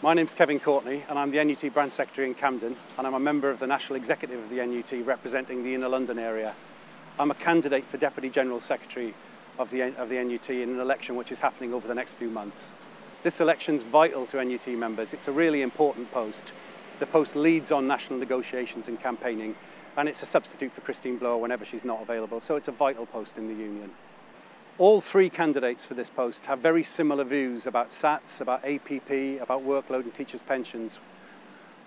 My name's Kevin Courtney and I'm the NUT Branch Secretary in Camden, and I'm a member of the National Executive of the NUT representing the Inner London area. I'm a candidate for Deputy General Secretary of the NUT in an election which is happening over the next few months. This election's vital to NUT members. It's a really important post. The post leads on national negotiations and campaigning, and it's a substitute for Christine Blower whenever she's not available, so it's a vital post in the union. All three candidates for this post have very similar views about SATs, about APP, about workload and teachers' pensions.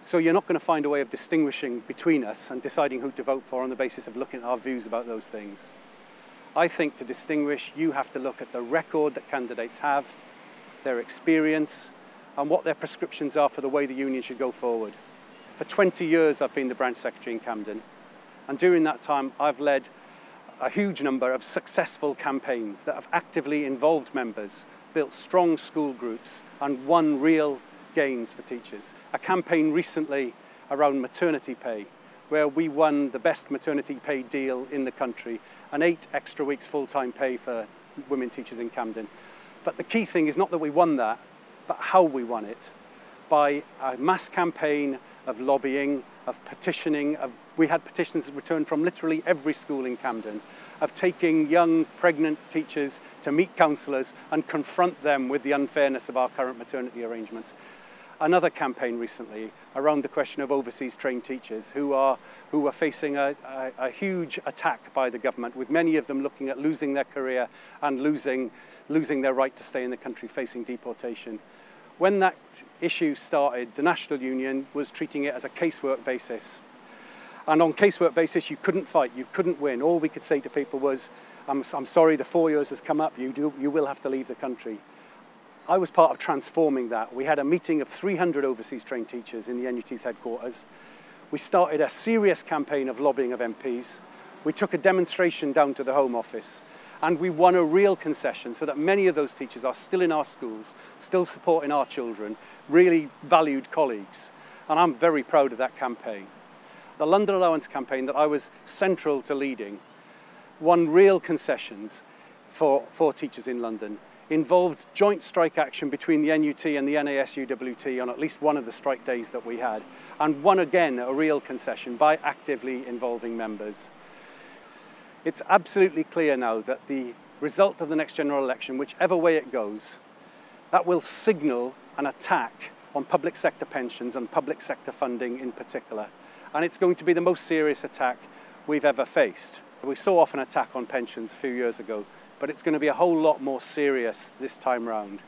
So you're not going to find a way of distinguishing between us and deciding who to vote for on the basis of looking at our views about those things. I think to distinguish, you have to look at the record that candidates have, their experience, and what their prescriptions are for the way the union should go forward. For 20 years I've been the branch secretary in Camden, and during that time I've led a huge number of successful campaigns that have actively involved members, built strong school groups, and won real gains for teachers. A campaign recently around maternity pay, where we won the best maternity pay deal in the country, and 8 extra weeks full-time pay for women teachers in Camden. But the key thing is not that we won that, but how we won it. By a mass campaign of lobbying, of petitioning, we had petitions returned from literally every school in Camden, of taking young pregnant teachers to meet counsellors and confront them with the unfairness of our current maternity arrangements. Another campaign recently around the question of overseas trained teachers who are facing a huge attack by the government, with many of them looking at losing their career and losing their right to stay in the country, facing deportation. When that issue started, the National Union was treating it as a casework basis. And on casework basis, you couldn't fight, you couldn't win. All we could say to people was, I'm sorry, the 4 years has come up, you will have to leave the country. I was part of transforming that. We had a meeting of 300 overseas trained teachers in the NUT's headquarters. We started a serious campaign of lobbying of MPs. We took a demonstration down to the Home Office, and we won a real concession so that many of those teachers are still in our schools, still supporting our children, really valued colleagues. And I'm very proud of that campaign. The London Allowance campaign that I was central to leading won real concessions for teachers in London, involved joint strike action between the NUT and the NASUWT on at least one of the strike days that we had, and won again a real concession by actively involving members. It's absolutely clear now that the result of the next general election, whichever way it goes, that will signal an attack on public sector pensions and public sector funding in particular. And it's going to be the most serious attack we've ever faced. We saw off an attack on pensions a few years ago, but it's going to be a whole lot more serious this time round.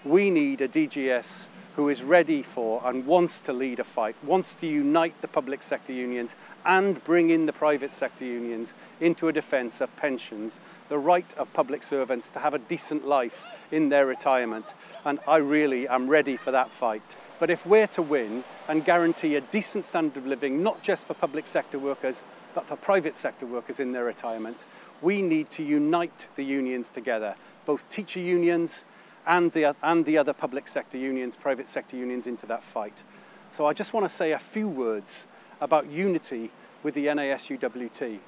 We need a DGS who is ready for and wants to lead a fight, wants to unite the public sector unions and bring in the private sector unions into a defence of pensions, the right of public servants to have a decent life in their retirement. And I really am ready for that fight. But if we're to win and guarantee a decent standard of living, not just for public sector workers, but for private sector workers in their retirement, we need to unite the unions together, both teacher unions and the other public sector unions, private sector unions, into that fight. So I just want to say a few words about unity with the NASUWT.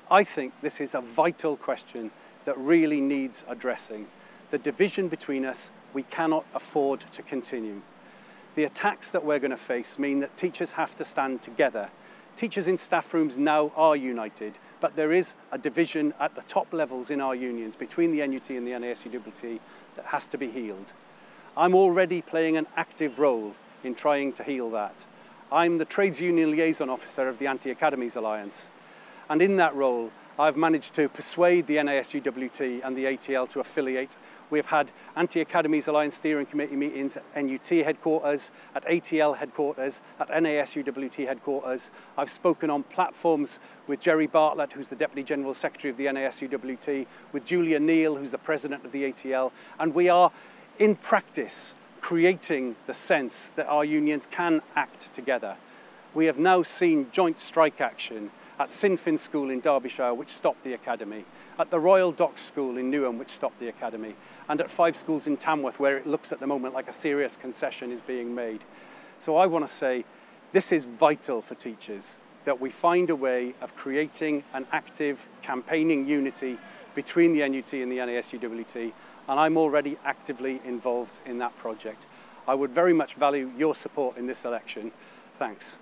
I think this is a vital question that really needs addressing. The division between us, we cannot afford to continue. The attacks that we're going to face mean that teachers have to stand together. Teachers in staff rooms now are united, but there is a division at the top levels in our unions between the NUT and the NASUWT that has to be healed. I'm already playing an active role in trying to heal that. I'm the Trades Union Liaison Officer of the Anti-Academies Alliance, and in that role I've managed to persuade the NASUWT and the ATL to affiliate. We've had Anti-Academies Alliance Steering Committee meetings at NUT headquarters, at ATL headquarters, at NASUWT headquarters. I've spoken on platforms with Jerry Bartlett, who's the Deputy General Secretary of the NASUWT, with Julia Neal, who's the President of the ATL, and we are, in practice, creating the sense that our unions can act together. We have now seen joint strike action at Sinfin School in Derbyshire, which stopped the academy, at the Royal Docks School in Newham, which stopped the academy, and at 5 schools in Tamworth, where it looks at the moment like a serious concession is being made. So I want to say this is vital for teachers, that we find a way of creating an active campaigning unity between the NUT and the NASUWT, and I'm already actively involved in that project. I would very much value your support in this election. Thanks.